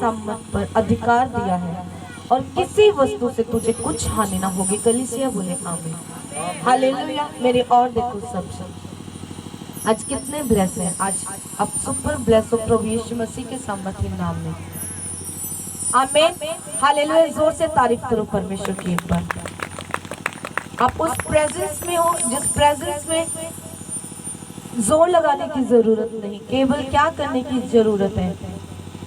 सामर्थ पर अधिकार दिया है और किसी वस्तु से तुझे कुछ हानि ना होगी। कलीसिया बोले आमीन। हालेलुया। मेरे और देखो सब आज कितने ब्लेस हैं। आज आप सुपर ब्लेस हो प्रभु यीशु मसीह के सामर्थी नाम में। आमीन। हालेलुया। जोर से तारीफ करो परमेश्वर की एक बार। आप उस प्रेजेंस में हो जिस प्रेजेंस में जोर लगाने की जरूरत नहीं, केवल क्या करने की जरूरत है,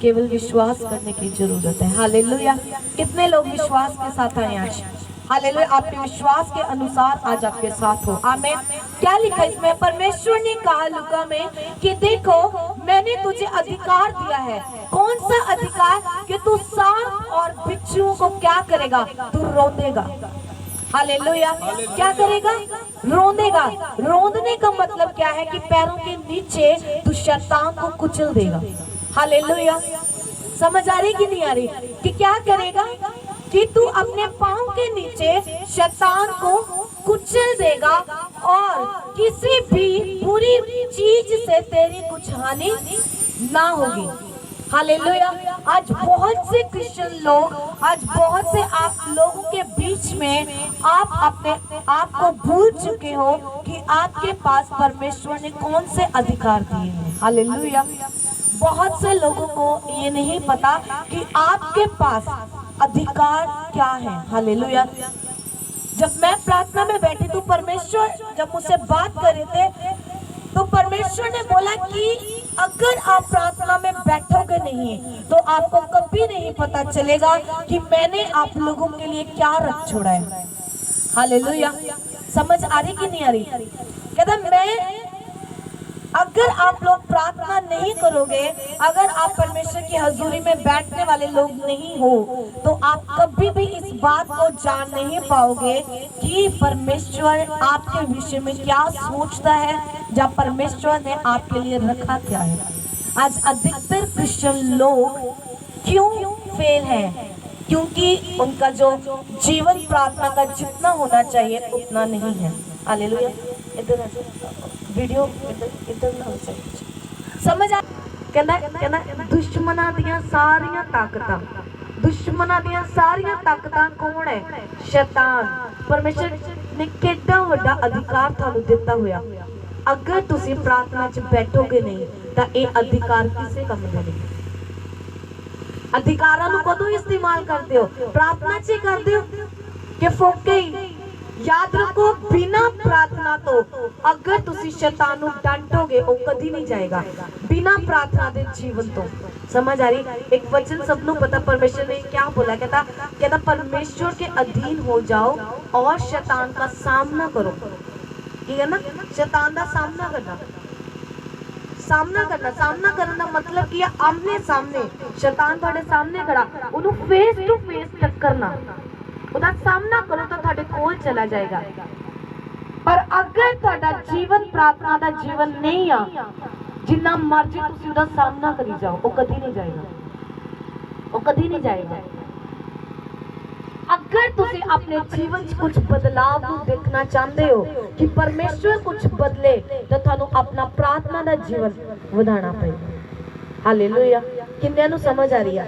केवल विश्वास करने की जरूरत है। हालेलुया। कितने लोग विश्वास के साथ आए आज? हालेलुया। आपके विश्वास के अनुसार आज आपके साथ हो। आमीन। क्या लिखा इसमें? परमेश्वर ने कहा लूका में कि देखो मैंने तुझे अधिकार दिया है। कौन सा अधिकार? कि तू सांप और बिच्छुओं को क्या करेगा? तू रौंदेगा। हालेलुया। क्या करेगा? रोंदेगा। रोंदने का मतलब क्या है? कि पैरों के नीचे तू शैतान को कुचल देगा। हालेलुया। समझ आ रही कि नहीं आ रही? कि क्या करेगा? कि तू अपने पांव के नीचे शैतान को कुचल देगा और किसी भी बुरी चीज से तेरी कुछ हानि ना होगी। हालेलुया। आज बहुत से क्रिश्चियन लोग, आज बहुत से आप लोगों के बीच में आप अपने आप को भूल चुके हो कि आपके पास परमेश्वर ने कौन से अधिकार दिए हैं। हालेलुया। बहुत से लोगों को ये नहीं पता कि आपके पास अधिकार क्या है। हालेलुया। जब मैं प्रार्थना में बैठी तो परमेश्वर जब मुझसे बात कर रहे थे तो परमेश्वर ने बोला कि अगर आप प्रार्थना में बैठोगे नहीं तो आपको कभी नहीं पता चलेगा कि मैंने आप लोगों के लिए क्या रख छोड़ा है। हालेलुया। समझ आ रही कि नहीं आ रही? कहता मैं अगर आप लोग प्रार्थना नहीं करोगे, अगर आप परमेश्वर की हजूरी में बैठने वाले लोग नहीं हो तो आप कभी भी इस बात को जान नहीं पाओगे कि परमेश्वर आपके विषय में क्या सोचता है, जब परमेश्वर ने आपके लिए रखा क्या है। आज अधिकतर क्रिश्चियन लोग क्यों फेल हैं? क्योंकि उनका जो जीवन प्रार्थना का जितना होना चाहिए उतना नहीं है। हालेलुया। इधर वीडियो इधर ना हो चाहिए। समझ आ? कहना दुश्मना दियां सारियां ताकतां, दुश्मना दियां सारियां ताकतां कौन है? शैतान। परमेश्वर ने कितना बड़ा अधिकार थानू दिता होया। अगर तुसी प्रार्थना च बैठोगे नहीं तो ये अधिकार किसे काम नहीं। अधिकारां नू कदों इस्तेमाल करते हो? प्रार्थना च करते हो कि फोके ही? याद रखो बिना प्रार्थना तो अगर तुसी शैतान नू डांटोगे वो कभी नहीं जाएगा। बिना प्रार्थना दे जीवन तो। समझ आ रही? एक वचन सबनों पता परमेश्वर ने क्या बोला? कहता परमेश्वर के अधीन हो जाओ और शैतान का सामना करो। ठीक है ना? शैतान का सामना करना, सामना करना, सामना करने का मतलब कि आमने सामने शैतान तुम्हारे सामने खड़ा, उन्हें फेस टू फेस टक्करना, उदा सामना करो तो ਤੁਹਾਡੇ ਕੋਲ चला जाएगा। पर अगर ਤੁਹਾਡਾ जीवन प्रार्थना का जीवन नहीं आ, जिन्ना मर्जी तुसी उदा सामना करी जाओ वो कभी नहीं जाएगा, वो कभी नहीं जाएगा। अगर तुसी अपने जीवन च कुछ बदलाव को देखना चाहते हो कि परमेश्वर कुछ बदले तो थानू अपना प्रार्थना का जीवन बढ़ाना पड़ेगा। हालेलुया। किन्नियां नू समझ आ रही है?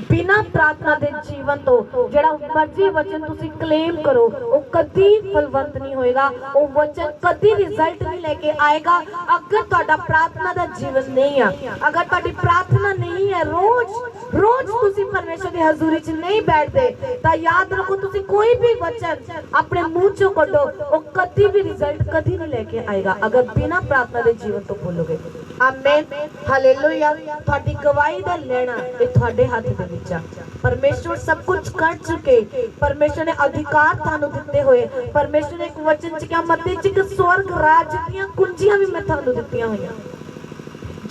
बिना प्रार्थना दे जीवन तो जेड़ा मर्जी वचन तुसी क्लेम करो वो कभी फलवंत नहीं होएगा, वो वचन कभी रिजल्ट नहीं लेके आएगा अगर ਤੁਹਾਡਾ प्रार्थना का जीवन नहीं है। अगर ਤੁਹਾਡੀ प्रार्थना नहीं है, रोज रोज तुसी परमेश्वर की हजूरी च नहीं बैठते तो याद रखो तुसी कोई भी वचन अपने मुंह चो कढो वो कभी भी रिजल्ट कभी नहीं लेके आएगा अगर बिना प्रार्थना के जीवन तो बोलोगे। आमीन। हालेलुया। ਤੁਹਾਡੀ गवाही ਦਾ लेना ये ਤੁਹਾਡੇ हथ दे विच आ। परमेश्वर सब कुछ कर चुके, परमेश्वर ने अधिकार थानू दिते हुए, परमेश्वर ने एक वचन च क्या मत्ती च कि स्वर्ग राज दीयां कुंजियां भी मैं थानू दित्तियां होईयां।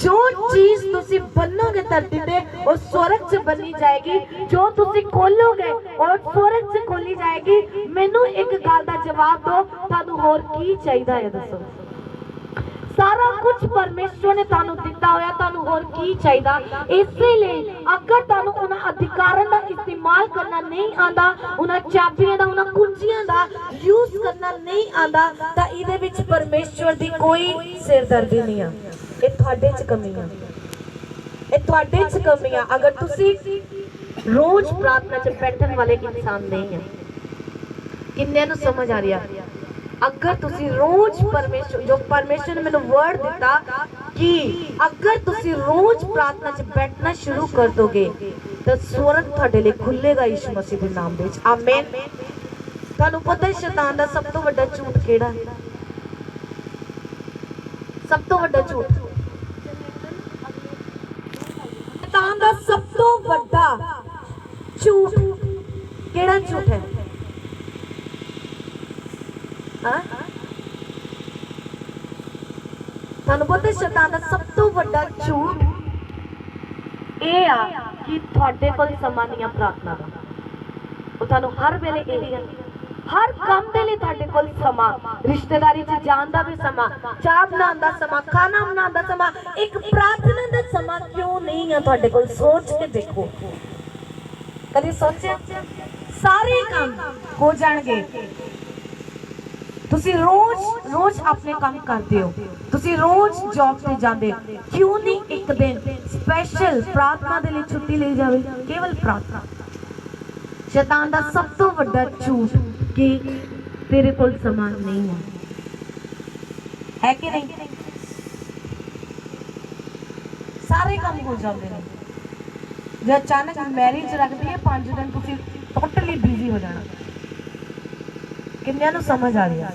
जो चीज तुसी बनोगे धरती पे वो स्वर्ग च बनी जाएगी, जो तुसी खोलोगे और स्वर्ग च खोली जाएगी। मैनू एक गल दा जवाब दो, थानू होर की चाहिदा है? दसो। सारा कुछ परमेश्वर ने तानू दिता होया, तानू होर की चाहिदा? इसलिए अगर तानू उन्हां अधिकारां दा इस्तेमाल करना नहीं आंदा, उन्हां चाबियां दा, उन्हां कुंजियां दा यूज करना नहीं आंदा तां इहदे विच परमेश्वर दी कोई सिरदर्दी नहीं आ। ये तुहाडे च कमी आ। ਇਹ ਤੁਹਾਡੇ ਚ ਕਮੀ ਆ। ਅਗਰ ਤੁਸੀਂ ਰੋਜ਼ ਪ੍ਰਾਰਥਨਾ ਚ ਬੈਠਣ ਵਾਲੇ ਇਨਸਾਨ ਨਹੀਂ ਆ, ਕਿੰਨਿਆਂ ਨੂੰ ਸਮਝ ਆ ਰਿਹਾ? अगर तुसी रोज परमेश्वर जो परमेश्वर ने मैंने वर्ड दिता कि अगर तुसी रोज प्रार्थना च बैठना शुरू कर दोगे तो स्वर्ग तुहाडे लई खुलेगा यीशु मसीह दे नाम विच। आमीन। तुहानू पता है शैतान दा सब तो वड्डा झूठ किहड़ा है? सब तो वड्डा झूठ, शैतान दा सब तो वड्डा झूठ किहड़ा झूठ है? ਤੁਹਾਨੂੰ ਪਤਾ ਸ਼ੈਤਾਨ ਦਾ ਸਭ ਤੋਂ ਵੱਡਾ ਝੂਠ ਇਹ ਆ ਕਿ ਤੁਹਾਡੇ ਕੋਲ ਸਮਾਂ ਨਹੀਂ ਆ ਪ੍ਰਾਰਥਨਾ ਦਾ। ਉਹ ਤੁਹਾਨੂੰ ਹਰ ਵੇਲੇ ਇਹੀ ਹੈ, ਹਰ ਕੰਮ ਦੇ ਲਈ ਤੁਹਾਡੇ ਕੋਲ ਸਮਾਂ, ਰਿਸ਼ਤੇਦਾਰੀ 'ਚ ਜਾਣ ਦਾ ਵੀ ਸਮਾਂ, ਚਾਹ ਬਣਾਉਣ ਦਾ ਸਮਾਂ, ਖਾਣਾ ਬਣਾਉਣ ਦਾ ਸਮਾਂ, ਇੱਕ ਪ੍ਰਾਰਥਨਾ ਦਾ ਸਮਾਂ ਕਿਉਂ ਨਹੀਂ ਆ ਤੁਹਾਡੇ ਕੋਲ? ਸੋਚ ਕੇ ਦੇਖੋ, ਕਦੀ ਸੋਚਿਆ? ਸਾਰੇ ਕੰਮ ਹੋ ਜਾਣਗੇ, ਤੁਸੀਂ रोज अपने काम करते हो, ਤੁਸੀਂ रोज जॉब ਤੇ ਜਾਂਦੇ, क्यों नहीं एक दिन स्पेशल प्रार्थना ਦੇ ਲਈ छुट्टी ਲਈ ਜਾਵੇ? केवल प्रार्थना। शैतान ਦਾ ਸਭ ਤੋਂ ਵੱਡਾ ਝੂਠ ਕਿ ਤੇਰੇ ਕੋਲ ਸਮਾਂ ਨਹੀਂ ਹੈ ਕਿ ਨਹੀਂ? ਸਾਰੇ ਕੰਮ ਹੋ ਜਾਂਦੇ ਨੇ, ਜੇ ਅਚਾਨਕ ਮੈਰਿਜ ਰੱਖਦੀ ਹੈ 5 ਦਿਨ ਤੁਸੀਂ ਟੋਟਲੀ ਬਿਜ਼ੀ ਹੋ ਜਾਣਾ। ਕਿੰਨਿਆਂ ਨੂੰ ਸਮਝ ਆ ਰਹੀ ਹੈ?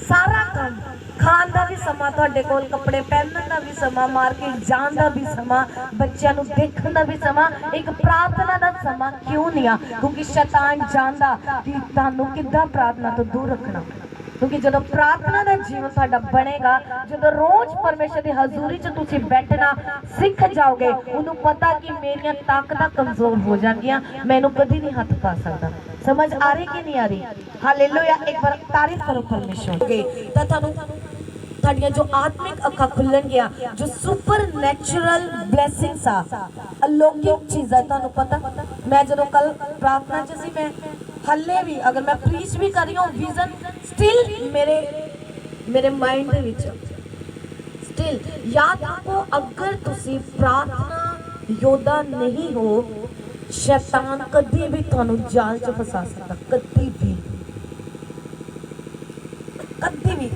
ਸਾਰਾ ਕੰਮ, ਖਾਣ ਦਾ ਵੀ ਸਮਾਂ ਤੁਹਾਡੇ ਕੋਲ, ਕੱਪੜੇ ਪਹਿਨਣ ਦਾ ਵੀ ਸਮਾਂ, ਮਾਰਕੀਟ ਜਾਣ ਦਾ ਵੀ ਸਮਾਂ, ਬੱਚਿਆਂ ਨੂੰ ਦੇਖਣ ਦਾ ਵੀ ਸਮਾਂ, ਇੱਕ ਪ੍ਰਾਰਥਨਾ ਦਾ ਸਮਾਂ ਕਿਉਂ ਨਹੀਂ ਆ? ਕਿਉਂਕਿ ਸ਼ੈਤਾਨ ਜਾਣਦਾ ਕਿ ਤੁਹਾਨੂੰ ਕਿੱਦਾਂ ਪ੍ਰਾਰਥਨਾ ਤੋਂ ਦੂਰ ਰੱਖਣਾ। क्योंकि जो प्रार्थना का जीवन साडा बनेगा, जो रोज परमेश्वर की हजूरी च तुसी बैठना सीख जाओगे, उन्होंने पता कि मेरिया ताकत कमजोर हो जाएगी, मैं इनू कभी नहीं हथ पा सकता। समझ आ रही कि नहीं आ रही? हालेलुया। एक बार तारीफ करो परमेश्वर की। तो तुहानू ਤੁਹਾਡੀਆਂ जो आत्मिक अखा खुलणगियां, जो सुपर नैचुरल ब्लैसिंग्स आ, अलौकिक चीज़ां। तुहानू पता मैं जो कल प्रार्थना च सी, मैं हले भी अगर मैं प्रीच भी कर रही हूँ, विजन स्टिल मेरे माइंड दे विच स्टिल। याद रखो, अगर तुसी प्रार्थना योद्धा नहीं हो, शैतान कभी भी तुहानू जाल च फसा सकता, कभी भी, कभी भी,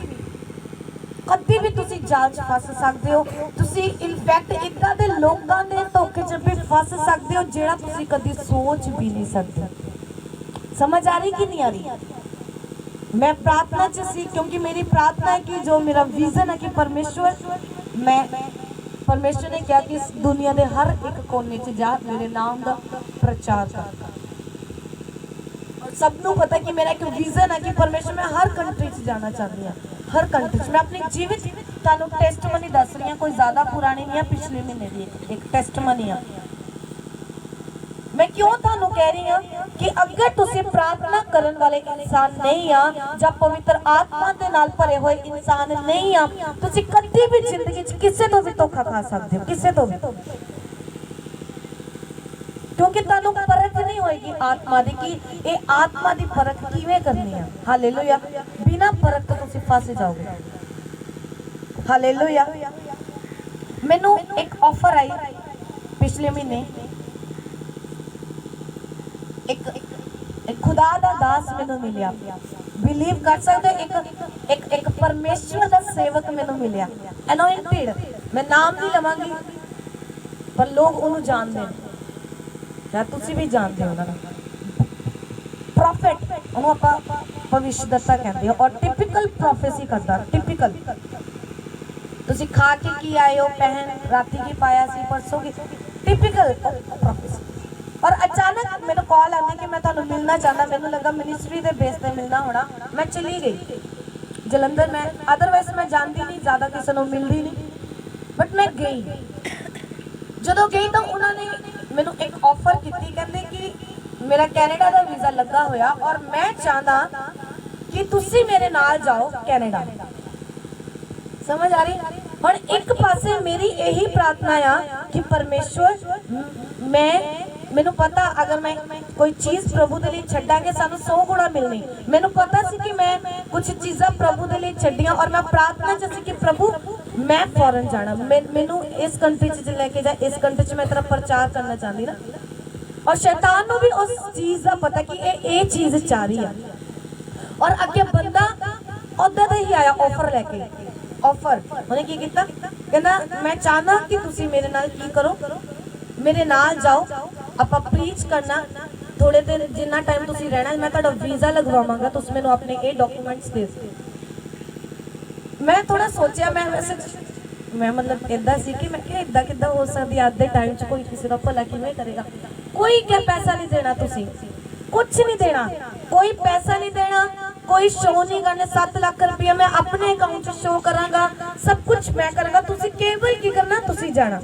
कभी भी तुसी जाल च फस सकते हो। तुसी इनफैक्ट इदां दे लोकां दे धोखे च भी फस सकते हो जेड़ा तुसी कभी सोच भी नहीं सकते। समझ आ रही कि नहीं आ रही? मैं प्रार्थना च सी, क्योंकि मेरी प्रार्थना है कि जो मेरा विजन है कि परमेश्वर, मैं परमेश्वर ने कहा कि इस दुनिया के हर एक कोने च जा, मेरे नाम का प्रचार कर। और सबनों पता कि मेरा एक विजन है कि परमेश्वर, मैं हर कंट्री च जाना चाहती हूँ, हर कंट्री च। मैं अपनी जीवित तुहानू टेस्टमनी दस रही हूँ, कोई ज़्यादा पुरानी नहीं है, पिछले महीने की एक टेस्टमनी है। मैं क्यों तुहानू कह रही हूँ कि अगर तुसी प्रार्थना करने वाले इंसान नहीं आ, जब पवित्र आत्मा दे नाल भरे हुए इंसान नहीं आ, तुसी कभी भी जिंदगी च किसी तो भी धोखा खा सकते हो, किसी तो भी। क्योंकि तुहानू परख नहीं होएगी आत्मा दी कि ये आत्मा दी परख किवें करनी है। हालेलुया। बिना परख तो तुसी फस जाओगे। हालेलुया। मैनू एक ऑफर आई पिछले महीने, एक खुदा दा दास मैनू मिलिया। बिलीव कर सकते हो, एक परमेश्वर दा सेवक मैनू मिलिया, अनॉइंटेड। मैं नाम नहीं लवांगी, पर लोग उन्होंने जानते हैं, शायद तुसी भी जानते हो ना। प्रॉफिट, उन्होंने आपां भविष्यदत्ता कहते हैं, और टिपिकल प्रोफेसी करता। टिपिकल तुसी खा के की आए हो, पहन राती की पाया सी, परसों की, टिपिकल प्रोफेसी। और अचानक मेरे कॉल आने कि मैं तुहानू मिलना चाहना, मैनू लगा मिनिस्ट्री के बेस पे मिलना होना। मैं चली गई जलंधर। मैं अदरवाइज मैं जानती नहीं, ज़्यादा किसी को मिलती नहीं, बट मैं गई। जो गई तो उन्होंने मैनू एक ऑफर की, कहते कि मेरा कैनेडा का वीज़ा लगा होया और मैं चाहता कि तुसी मेरे नाल जाओ कैनेडा। समझ आ रही? और एक पासे मेरी यही प्रार्थना आ कि परमेश्वर, मैं मैनू पता अगर मैं कोई चीज़ प्रभु दे लई छड्डांगे सानू 100 गुणा मिलनी। मैनू पता सी कि मैं कुछ चीज़ां प्रभु दे लई छड्डियां और मैं प्रार्थना च सी कि प्रभु मैं फॉरन जाना, मैनू इस कंट्री च लेके जा, इस कंट्री च मैं तेरा प्रचार करना चाहती ना। और शैतान नू भी उस चीज़ का पता कि ये चीज़ चाह रही है। और अगे बंदा उधर ही आया ऑफर लैके, ऑफर उन्हें की किया, कहना मैं चाहना कि तुसी मेरे नाल की करो, मेरे नाल जाओ, आपां प्रीच करना थोड़े दिन जिन्ना टाइम तुसी रहना, मैं तुहाडा वीज़ा लगवावांगा, तुसी मैनूं अपने ये डॉक्यूमेंट्स दे दो। मैं थोड़ा सोचा, मैं वैसे मैं मतलब इदा सी कि मैं क्या इदा किदा हो सकती, अज के टाइम च कोई किसी का भला किवें करेगा। कोई क्या पैसा नहीं देना, तुसी कुछ नहीं देना, कोई पैसा नहीं देना, कोई शो नहीं करने। 7 लाख रुपया मैं अपने अकाउंट शो करांगा, सब कुछ मैं करांगा, तुसी केवल की करना, तुसी जाना।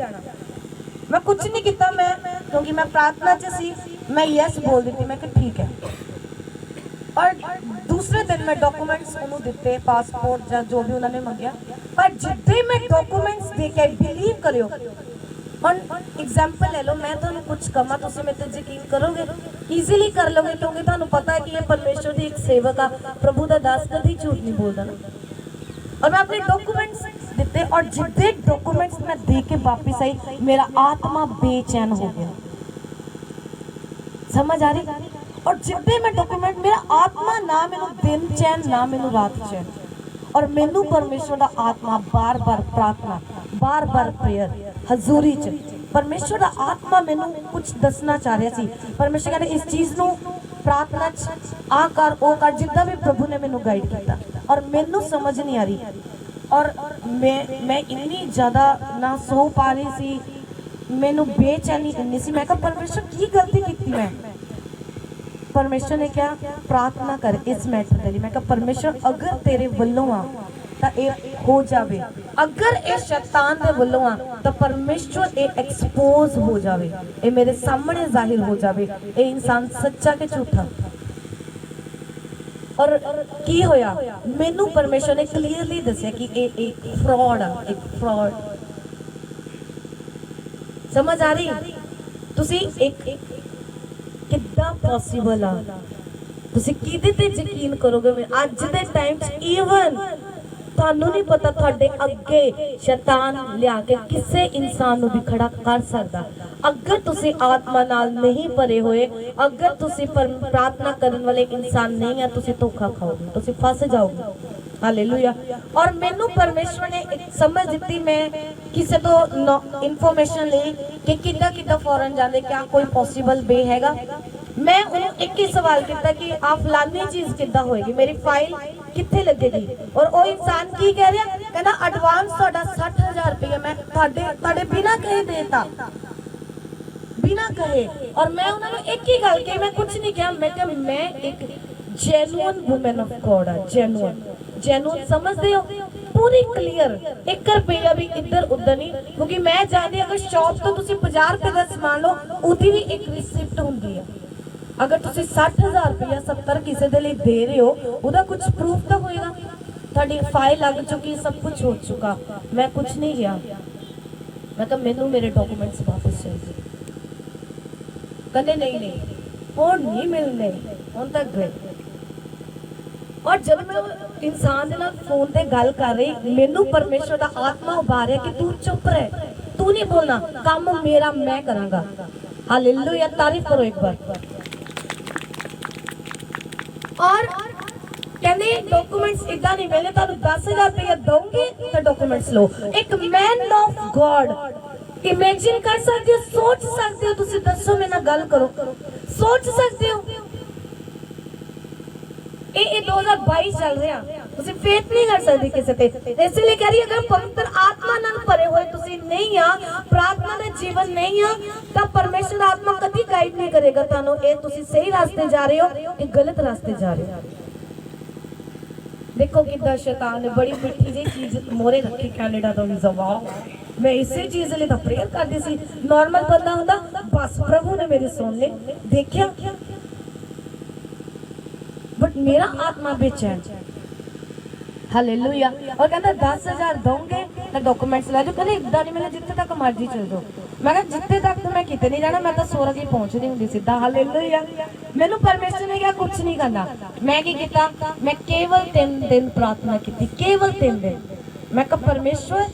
मैं कुछ नहीं किया, मैं क्योंकि मैं प्रार्थना च सी, मैं यस बोल दी, मैं कि ठीक है। और दूसरे दिन मैं डॉक्यूमेंट्स उन्होंने दिते, पासपोर्ट या जो भी उन्होंने मंगया, पर जिद्दे मैं डॉक्यूमेंट्स दे के बिलीव करियो। और एग्जाम्पल ले लो, मैं तो कुछ कमा, तुम मेरे ते यकीन करोगे, ईजीली कर लोगे, क्योंकि तुहानू पता है कि ये परमेश्वर की एक सेवक आ, प्रभु का दास कभी झूठ नहीं बोलता ना। और मैं अपने डॉक्यूमेंट्स दिते, और जितने डॉक्यूमेंट्स मैं दे के वापस आई, मेरा आत्मा बेचैन हो गया। समझ आ रही? और जितने मैं डॉक्यूमेंट, मेरा आत्मा ना मैनू दिन चैन ना मैनू रात चैन, और मैनू परमेश्वर का आत्मा बार बार प्रार्थना, बार बार प्रेयर, हजूरी च परमेश्वर का आत्मा मैनू कुछ दसना चाह रहा सी। परमेश्वर कहते इस चीज़ को प्रार्थना आ कर ओ कर, जिदा भी प्रभु ने मैनू गाइड किया, और मैनू समझ नहीं आ रही। और मैं इन्नी ज़्यादा ना सो पा रही सी, मैनू बेचैनी इन्नी सी। मैं कहा परमेश्वर की गलती की मैं? परमेश्वर ने क्या, प्रार्थना कर इस मैटर के लिए। मैं कहा परमेश्वर अगर तेरे वल्लों आ तो ये हो जावे, अगर ये शैतान दे वल्लों आ तो परमेश्वर ये एक्सपोज हो जावे, ये मेरे सामने जाहिर हो जावे, ये इंसान सच्चा के झूठा। और की होया, मैनू परमेश्वर ने क्लीयरली दसिया कि ये एक फ्रॉड आ, एक फ्रॉड। समझ आ रही? तुसी एक कितना पॉसिबल आ, तुसी किदे ते यकीन करोगे? मैं अज दे टाइम च इवन थानू नहीं पता, थोड़े अगे शैतान लिया के किसी इंसान नू भी खड़ा कर सकता। अगर तुसी आत्मा नाल नहीं भरे हुए, अगर तुसी प्रार्थना करने वाले इंसान नहीं है, तुसी धोखा खाओगे, तुसी फस जाओगे। हालेलुया। और मैनू परमेश्वर ने एक समझ दी, मैं किसी तो इन्फॉर्मेशन ली कि किदा किदा फॉरन जाते, क्या कोई पॉसिबल वे हैगा? मैं उन्हें एक ही सवाल किया कि आप फलानी चीज़ किदा होएगी, मेरी फाइल कित्थे लगेगी? और वो इंसान की कह रहा, कहना एडवांस तुहाडा 60,000 रुपया मैं तुहाडे बिना कहे देता, बिना कहे। और मैं उन्होंने एक ही गल कही, मैं कुछ नहीं किया, मैं एक जेन्युइन वुमेन ऑफ गॉड है, जेन्युइन समझते हो, पूरी क्लियर, 1 रुपया भी इधर उधर नहीं। क्योंकि मैं जानती अगर शॉप तो तुम 50 रुपये का समान लो, उसकी भी एक रिसिप्ट होंगी है। अगर तुम 60,000 रुपया 70 किसी के लिए दे रहे हो, उसका कुछ प्रूफ तो होएगा। थोड़ी फाइल लग चुकी, सब कुछ हो चुका, मैं कुछ नहीं किया। मैं कहा मैनू मेरे डॉक्यूमेंट्स वापस चाहिए। कहते नहीं हुण नहीं मिलने, हुण तक गए। और जब मैं इंसान के नाल फोन पे गल कर रही, मैनू परमेश्वर का आत्मा उभारे कि तू चुप रह, तू नहीं बोलना, काम मेरा मैं करांगा। हालेलुया, तारीफ करो एक बार। और कहने डॉक्यूमेंट्स इदा नहीं मिले, तुहानू 10,000 रुपया दूंगी तो डॉक्यूमेंट्स लो। एक मैन ऑफ गॉड, इमेजिन कर सकते हो, सोच सकते हो? तुसी दसो, मेरे नाल गल करो, सोच सकते हो? ये 2022 चल रहा, तुसी फेथ नहीं कर सकते किसी पे। इसलिए कह रही अगर पवित्र आत्मा नाल भरे हुए तुसी नहीं आ, प्रार्थना का जीवन नहीं आ, तो परमेश्वर आत्मा कभी गाइड नहीं करेगा थानू। ये तुसी सही रास्ते जा रहे हो कि गलत रास्ते जा रहे हो। देखो कितना शैतान ने बड़ी मिठी जी चीज मोरे रखी, कैनेडा का वीजा। वाह, मैं इसी चीज लिए तो प्रेयर करती सी। नॉर्मल बंदा होंदा, बस प्रभु ने मेरी सुन ली, देखिया, बट मेरा आत्मा बेचैन। हालेलुया। और कहता 10,000 दोगे तो डॉक्यूमेंट्स लै जाओ। कहते इदा नहीं मिले जिथे तक मर्जी चल जाओ। मैं कहा जिथे तक तो मैं किते नहीं जाना, मैं तो स्वर्ग ही पहुंच रही हूँ सीधा। हालेलुया। मैनू परमेश्वर ने क्या कुछ नहीं करना। मैं की किया, मैं केवल 3 दिन प्रार्थना की, केवल 3 दिन। मैं कहा परमेश्वर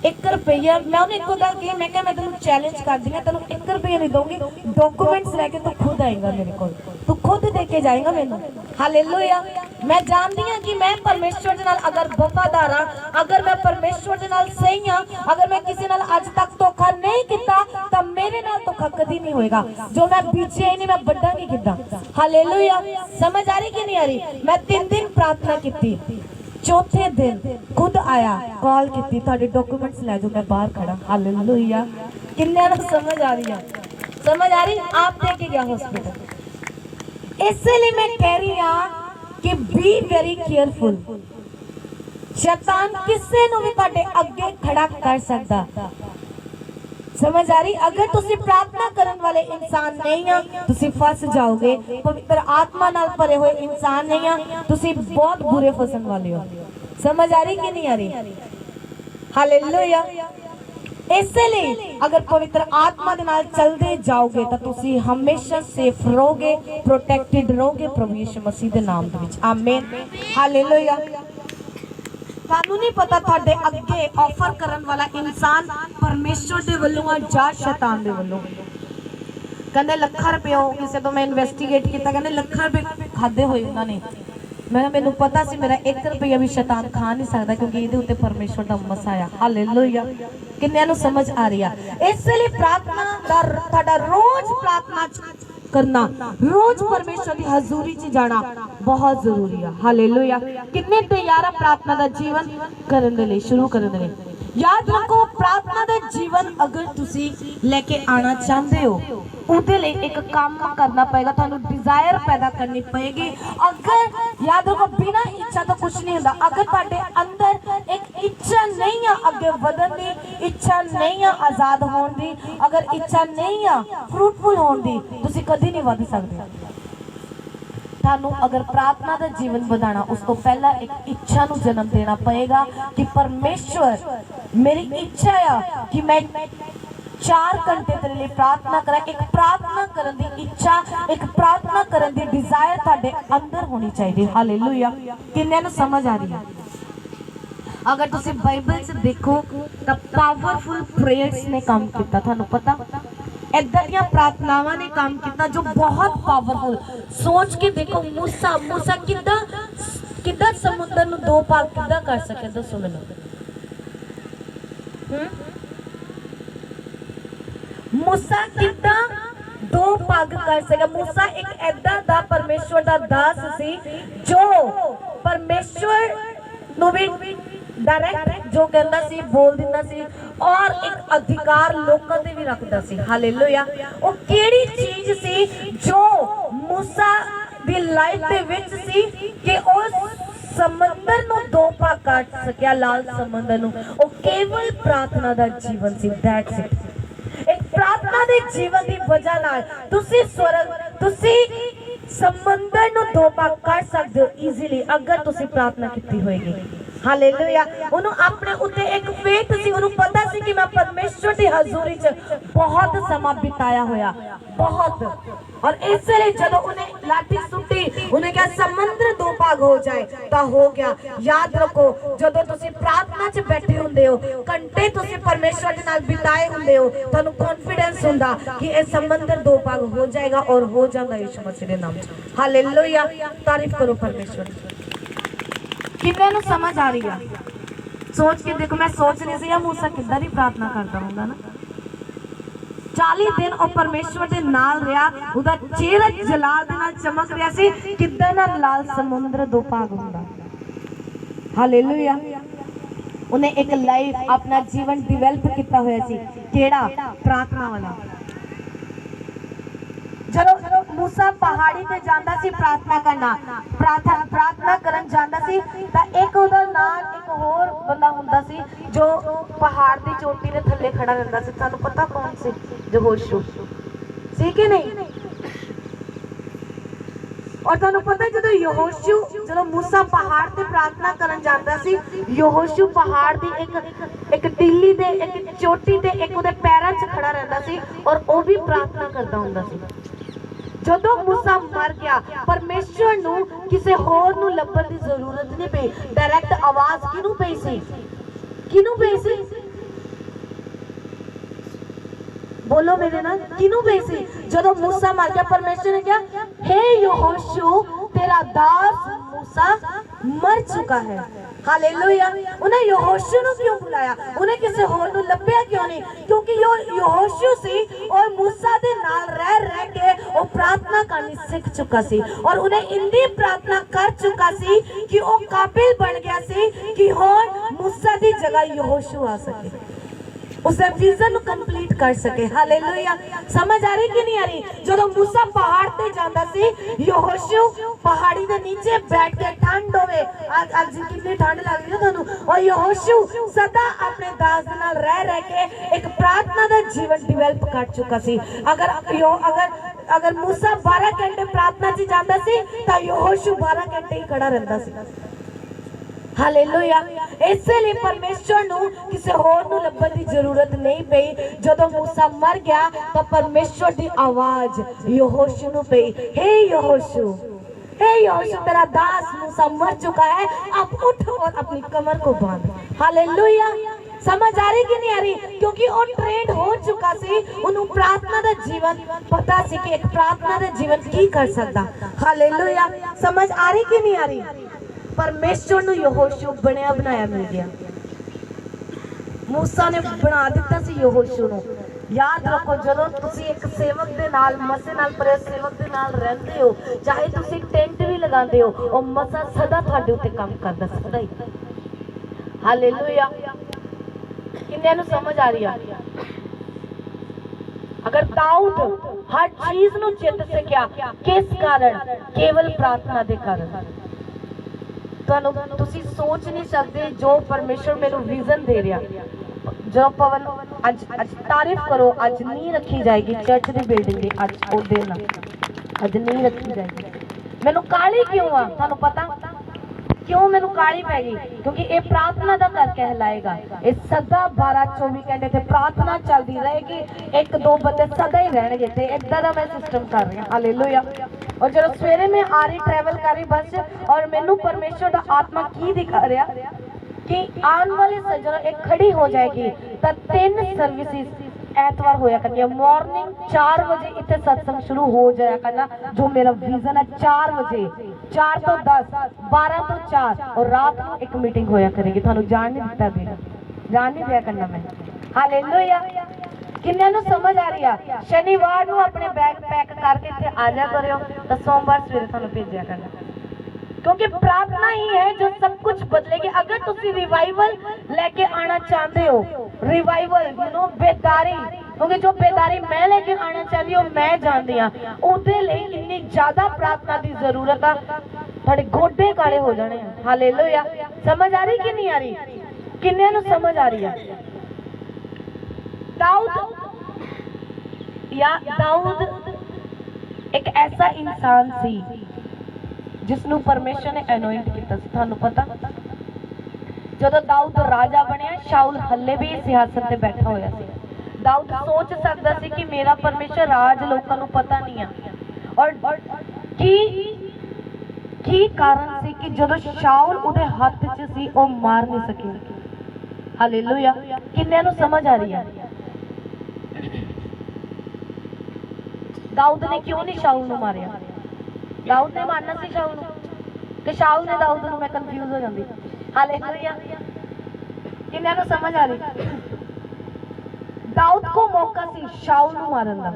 1 रुपया, मैं उन्हें एक गल कही, मैं मैं तेन चैलेंज कर दी, तेन 1 रुपया नहीं दूंगी, डॉक्यूमेंट्स लेके तू खुद आएगा मेरे को, तू खुद दे के जाएगा मैनू। हालेलुया। मैं जानती हाँ कि मैं परमेश्वर दे नाल अगर वफादार हाँ, अगर मैं परमेश्वर दे नाल सही हाँ, अगर मैं किसी नाल अज तक धोखा नहीं किया तो मेरे नाल धोखा कदी नहीं होएगा। जो मैं बीजे ही नहीं, मैं बड़ा की किदा। हालेलुया। समझ आ रही कि नहीं आ रही? मैं 3 दिन प्रार्थना की, चौथे दिन खुद आया, कॉल की, थोड़े डॉक्यूमेंट्स लै जाओ, मैं बाहर खड़ा। हालेलुया। किन्ने नूं समझ आ रही है? समझ आ रही? आप दे के गया हॉस्पिटल। इसलिए मैं कह रही हाँ कि बी वेरी केयरफुल। शैतान किसी नूं भी तुहाडे अगे खड़ा कर सकता। समझ आ रही? अगर तुसी प्रार्थना करने वाले इंसान नहीं हो, तुसी फस जाओगे। पवित्र आत्मा नाल भरे हुए इंसान नहीं हो, तुसी बहुत बुरे फसन वाले हो। समझ आ रही कि नहीं आ रही? हालेलुया। इसलिए अगर पवित्र आत्मा दे नाल चलते जाओगे तो तुसी हमेशा सेफ रहोगे, प्रोटेक्टेड रहोगे प्रभु यीशु मसीह दे नाम दे विच। आमीन। हालेलुया। सानू नहीं पता तुहाडे अगे ऑफर करन वाला इंसान परमेश्वर दे वल्लों जा शैतान दे वल्लों। कहंदे लाखां रुपया किसी तो मैं इन्वेस्टिगेट किया, कहंदे लाखां रुपए खादे होए उन्होंने। मैनू पता सी मेरा 1 रुपया भी शैतान खा नहीं सकता, क्योंकि ये उत्ते परमेश्वर का मसा आया। हालेलुया। किन्नियां नूं समझ आ रही है? इसलिए प्रार्थना दा रोज प्रार्थना करना, रोज परमेश्वर की हजूरी च जाना बहुत जरूरी है। हालेलुया। कितने तैयार प्रार्थना का जीवन करने के लिए, शुरू करने के लिए। याद रखो प्रार्थना का जीवन अगर तुसी लेके आना चाहते हो, उहदे लिए एक काम करना पड़ेगा, थानू डिजायर पैदा करनी पड़ेगी। अगर याद रखो बिना इच्छा तो कुछ नहीं होता। अगर तुहाडे अंदर एक इच्छा नहीं है अगे वधन की, इच्छा नहीं है आजाद होने की, अगर इच्छा नहीं है फ्रूटफुल होने की, तुसी कदी नहीं वध सकते। थानू अगर प्रार्थना का जीवन बढ़ाना, उस तो पहला एक इच्छा नू जन्म देना पड़ेगा कि परमेश्वर मेरी इच्छा है कि मैं 4 घंटे तेरे लिए प्रार्थना करा। एक प्रार्थना करने की इच्छा, एक प्रार्थना करने की डिजायर तुहाडे अंदर होनी चाहिए। हालेलुया। किन्ने नू समझ आ रही है? अगर तुसी बाइबल से देखो तो पावरफुल प्रेयर्स ने काम किया, थानू पता इदां दी प्रार्थनावां ने काम किया जो बहुत पावरफुल। सोच के देखो मूसा किद्दां समुद्र नूं 2 भाग किद्दां कर सके, दसो मैनूं। मूसा किद्दां 2 भाग कर सके। मूसा एक ऐदा दा परमेश्वर दा दास सी जो परमेश्वर नूं भी डायरेक्ट जो कहंदा सी बोल दिंदा सी, और एक अधिकार लोकां ते भी रखदा सी। हालेलुया। ओ केड़ी चीज सी जो मूसा दी लाइफ दे विच सी कि ओ समंदर नूं 2 भाग कर सकिया, लाल समंदर नूं? ओ केवल प्रार्थना दा जीवन सी। That's it. एक प्रार्थना दे जीवन दी वजह नाल तुसी स्वर्ग, तुसी समंदर नूं 2 भाग कर सकदे हो इजीली, अगर तुसी प्रार्थना कीती होएगी। हालेलुया। उन्हों अपने उत्ते एक फेथ सी, उन्हों पता सी कि मैं परमेश्वर की हजूरी च बहुत समा बिताया होया, बहुत। और इसलिए जब उन्हें लाठी सुटी, उन्हें क्या समंदर 2 भाग हो जाए तो हो गया। याद रखो जब तुसी प्रार्थना च बैठे हुंदे हो, घंटे तुसी परमेश्वर दे नाल बिताए हुंदे हो, तुहानू कॉन्फिडेंस हुंदा कि ये समंदर 2 भाग हो जाएगा, और हो जाता यीशु मसीह दे नाम च। हालेलुया। तारीफ करो परमेश्वर। किन्ने नूं समझ आ रही है? सोच के देखो। मैं सोच रही सी मूसा किद्दां दी प्रार्थना करता होंदा ना। 40 दिन और परमेश्वर दे नाल रहा, उहदा चेहरा जलाल दे नाल चमक रहा सी। किद्दां ना लाल समुद्र 2 भाग हुंदा। हालेलुया। उन्हें एक लाइफ अपना जीवन डिवेलप किया होया सी, केड़ा? प्रार्थना वाला। जदों मूसा पहाड़ी ते जांदा सी प्रार्थना करना, प्रार्थना करन जांदा सी, तां एक उहदा नाल एक होर बंदा हुंदा सी जो पहाड़ दी चोटी दे थल्ले खड़ा रहिंदा सी। तुहानू पता कौन सी? यहोशू सी कि नहीं? और तुहानू पता है जो यहोशू जो मूसा पहाड़ ते प्रार्थना करन जांदा सी, यहोशू पहाड़ दी एक टीली दे एक चोटी ते एक उहदे पैरां 'च खड़ा रहिंदा सी और वो भी प्रार्थना करदा हुंदा सी। जदों मूसा मर गया, परमेश्वर नू किसी होर नू लभण दी जरूरत नहीं पई। डायरैक्ट आवाज किनू पई सी? किनू पई सी? बोलो मेरे नाल, किनू पई सी? जदों मूसा मर गया, परमेश्वर ने कहा हे यहोशू तेरा दास मूसा मर चुका है। हालेलुया। उन्हें यहोशू नू क्यों बुलाया? उन्हें किसी होर नू लभ्या क्यों नहीं? क्योंकि यो यहोशू सी और मूसा दे नाल रह रह के वो प्रार्थना करनी सीख चुका सी और उन्हें इंदी प्रार्थना कर चुका सी कि वो काबिल बन गया सी कि हुण मूसा दी जगह यहोशू आ सके, उसे विजन कंप्लीट कर सके। हालेलुया। समझ आ रही कि नहीं आ रही? जो मूसा पहाड़ पे जाता सी, यहोशू पहाड़ी के नीचे बैठ के ठंड होवे, आज कितनी ठंड लग रही है थानू, और यहोशू सदा अपने दास दे नाल रह रह के एक प्रार्थना का जीवन डिवेलप कर चुका सी। अगर मूसा 12 घंटे प्रार्थना च जाता सी तो यहोशू 12 घंटे ही खड़ा रहता सी। हालेलुया। इसलिए परमेश्वर नू किसी होर नू लभण दी जरूरत नहीं पई। जदों मूसा मर गया तो परमेश्वर दी आवाज यहोशू नू पई, हे यहोशू, हे यहोशू तेरा दास मूसा मर चुका है, अब उठ और अपनी कमर को बांध। हालेलुया। समझ आ रही कि नहीं आ रही? क्योंकि वो ट्रेंड हो चुका सी, उन्हें प्रार्थना का जीवन पता सी कि एक प्रार्थना का जीवन की कर सकता। हालेलुया। समझ आ रही कि नहीं आ रही? परमेश्वर नू यहोशू बनया बनाया मिल गया। मूसा ने बना दिता सी यहोशू नू। याद रखो जदों तुसी एक सेवक दे नाल मसे नाल परे सेवक दे नाल रहंदे हो, चाहे तुसी टेंट भी लगांदे हो, और मसा सदा तुहाडे उत्ते काम करदा सदा ही। हालेलुया। किन्ने नू समझ आ रही है? अगर दाऊद हर चीज नू जित सकिया किस कारण? केवल प्रार्थना दे कारण। तुसी सोच नहीं सकते जो परमेश्वर मेनू विजन दे रहा। जो पवन अज तारीफ करो, अज नहीं रखी जाएगी चर्च की बिल्डिंग की, अज ओ दिन अज नहीं रखी जाएगी। मैनू काली क्यों आ? थानू पता क्यों मैनू काली पै गई? क्योंकि ये प्रार्थना का घर कहलाएगा। ये सदा 12-24 घंटे ते प्रार्थना चलती रहेगी। एक दो बंदे सदा ही रहणगे ते इदां दा मैं सिस्टम कर रही हूं। हालेलुया। और जब सवेरे मैं आ रही ट्रैवल कर रही बस, और मैनू परमेश्वर का आत्मा की दिखा रहा कि आने वाले सजनों एक खड़ी हो जाएगी तो 3 सर्विसेज एतवार होया करनी है। मॉर्निंग 4 बजे इतने सत्संग शुरू हो जाया करना, जो मेरा विजन है 4 बजे, 4 तो 10, 12 तो 4, और रात को एक मीटिंग होया करेगी। थानू जान नहीं दिता देगा, जान नहीं दिया करना मैं। हालेलुया। किन्ने नू समझ आ रही है? शनिवार नू अपने बैग पैक करके इत्थे आ जा करियो तो सोमवार सवेरे थानू भेजा करना, क्योंकि प्रार्थना ही है जो सब कुछ बदलेगी। अगर तुसी रिवाइवल लेके आना चाहते हो, रिवाइवल बेदारी, क्योंकि जो बेदारी मैं लेके आना चाहती हूँ मैं जानती हाँ, उहदे लई इन्नी ज्यादा प्रार्थना की जरूरत है, थोड़े गोडे काले हो जाने। हालेलुया। समझ आ रही कि नहीं आ रही? किन्ने नू समझ आ रही है? दाऊद एक ऐसा इंसान सी जिसनू परमेश्वर ने अनॉइंट किया। थानू पता जदों दाऊद राजा बनया, शाउल हल्ले भी सिंहासन ते बैठा होया सी। दाऊद सोच सकता सी कि मेरा परमेश्वर राज लोकां नू पता नहीं है, और की कारण सी कि जदों शाउल उहदे हाथ च सी ओ मार नहीं सके। हालेलुया। किन्ने नू समझ आ रही है? दाऊद ने क्यों नहीं शाउल नू मारिया? दाऊद ने मारना सी शाउल नू, कि शाउल ने दाऊद नू? मैं कंफ्यूज हो जाती। हालेलुया। किन्ने नू समझ आ रही? दाऊद को मौका सी शाउल नू मारन दा,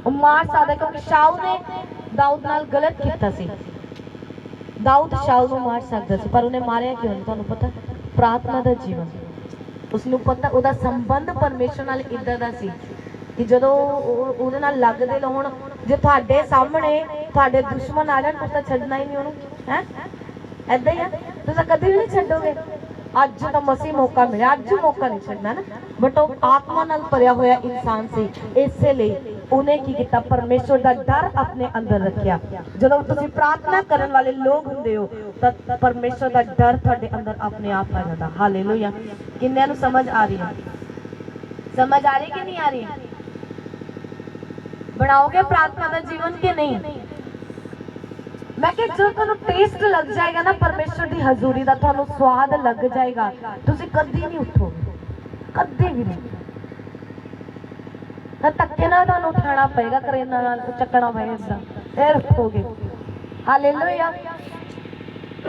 वो मार सकदा क्योंकि शाउल ने दाऊद नाल गलत कीता सी। दाऊद शाउल नू मार सकदा सी पर उन्हें मारिया क्यों नहीं? तुहानू पता? प्रार्थना दा जीवन, उसनू पता उहदा संबंध परमेश्वर नाल इदां दा सी कि जदों उहदे नाल लगदे हुण जे तुहाडे सामने तुहाडे दुश्मन आ जाण तुसीं छड्डना ही नहीं उहनू, हैं? ऐदां ही है, तुसीं कदी भी नहीं छड्डोगे। अज तो मसीह मौका मिले, अज मौका नहीं छड्डना ना, बट वो आत्मा नाल भरिया होया इंसान सी, इसलिए ਉਹਨੇ ਕੀ ਕੀਤਾ, ਪਰਮੇਸ਼ਵਰ ਦਾ ਡਰ ਆਪਣੇ ਅੰਦਰ ਰੱਖਿਆ। ਜਦੋਂ ਤੁਸੀਂ ਪ੍ਰਾਰਥਨਾ ਕਰਨ ਵਾਲੇ ਲੋਕ ਹੁੰਦੇ ਹੋ ਤਾਂ ਪਰਮੇਸ਼ਵਰ ਦਾ ਡਰ ਤੁਹਾਡੇ ਅੰਦਰ ਆਪਣੇ ਆਪ ਆ ਜਾਂਦਾ। ਹਾਲੇਲੂਇਆ। ਕਿੰਨਿਆਂ ਨੂੰ ਸਮਝ ਆ ਰਹੀ ਹੈ? समझ आ रही कि नहीं आ रही? बनाओगे प्रार्थना का जीवन के नहीं? मैं कि जो तुहानू टेस्ट लग जाएगा ना परमेश्वर की हजूरी का, तुहानू स्वाद लग जाएगा, तुसी कदी नहीं उठोगे, कदी भी नहीं। धक्के नाल तुहानू उठाना पएगा, करेना नाल चकना पएगा, फिर उठोगे। हालेलुया।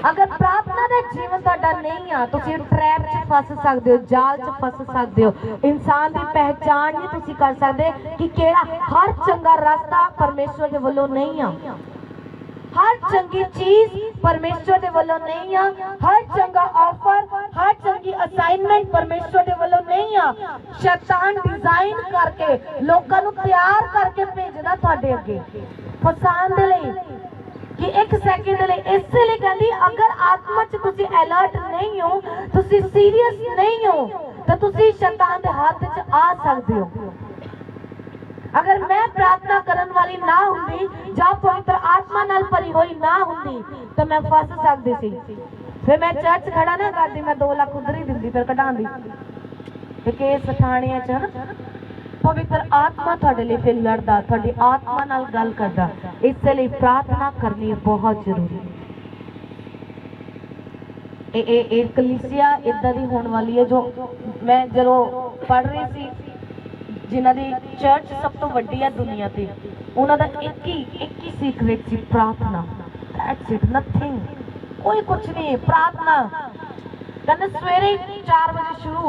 अगर प्रार्थना का जीवन तुहाडा नहीं आ, तुसी ट्रैप च फस सकते हो, जाल च फस सकते हो। इंसान की पहचान नहीं तुसी कर सकते कि केड़ा हर चंगा रास्ता परमेश्वर के वल्लों नहीं आ, हर चंगी चीज परमेश्वर के वल्लों नहीं आ, हर चंगा ऑफर, हर चंगी असाइनमेंट परमेश्वर के वल्लों नहीं आ। शैतान डिजाइन करके लोकां नू तैयार करके भेजदा तुहाडे अगे फसान दे लई कि एक सेकंड ले। इसलिए कहती अगर आत्मा च तुसी अलर्ट नहीं हो, तुसी सीरियस नहीं हो, तो तुसी शैतान दे हाथ च आ सकते हो। अगर मैं प्रार्थना करन वाली ना हुंदी जां पवित्र आत्मा नाल भरी हुई ना हुंदी तो मैं फस सकदी सी। फिर मैं चर्च खड़ा ना करदी, मैं 2 लाख उधर ही दिंदी, फिर कढांदी ते केस थाणियां च। पवित्र आत्मा तुहाडे लिए फिर लड़दा, तुहाडी आत्मा नाल गल करदा। इसलिए प्रार्थना करनी बहुत जरूरी है। ए कलीसिया इदां दी होने वाली है। जो मैं जदों पढ़ रही सी, जिन्हां दी चर्च सब तो वड्डी है दुनिया ते, उन्हां दा एक ही सीक्रेट सी, प्रार्थना। दैट्स इट, नथिंग, कोई कुछ नहीं। प्रार्थना कहते सवेरे 4 बजे शुरू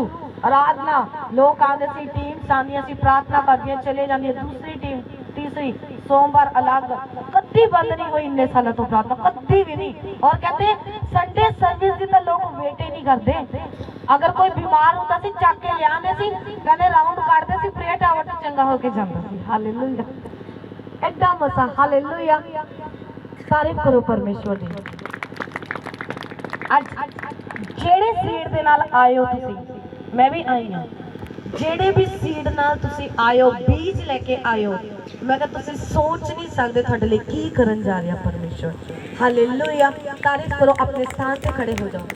आराधना, लोग आते सी, टीम आंदियां सी, प्रार्थना करदियां चले जांदियां, दूसरी टीम, तीसरी, सोमवार अलग, कदी बंद नहीं हुई इन्ने सालों तो प्रार्थना, कदी भी नहीं। और कहते संडे सर्विस की तो लोग वेट ही नहीं करते। अगर कोई बीमार होता सी चक के ले आंदे सी, कहते राउंड काटते सी, प्रेयर टावर ते चंगा होके जांदा सी। हालेलुया, एडा मसा। हालेलुया, तारीफ करो परमेश्वर दी। आज जेड़े सीड दे नाल आए हो तुसी, मैं भी आई हाँ, जेड़े भी सीड नाल तुसी आए हो, बीज लेके आए हो, मैं कहा तुसी सोच नहीं सकते तुहाडे लिए की करन जा रहा परमेश्वर। हालेलुया, तारीफ करो। अपने स्थान से खड़े हो जाओ।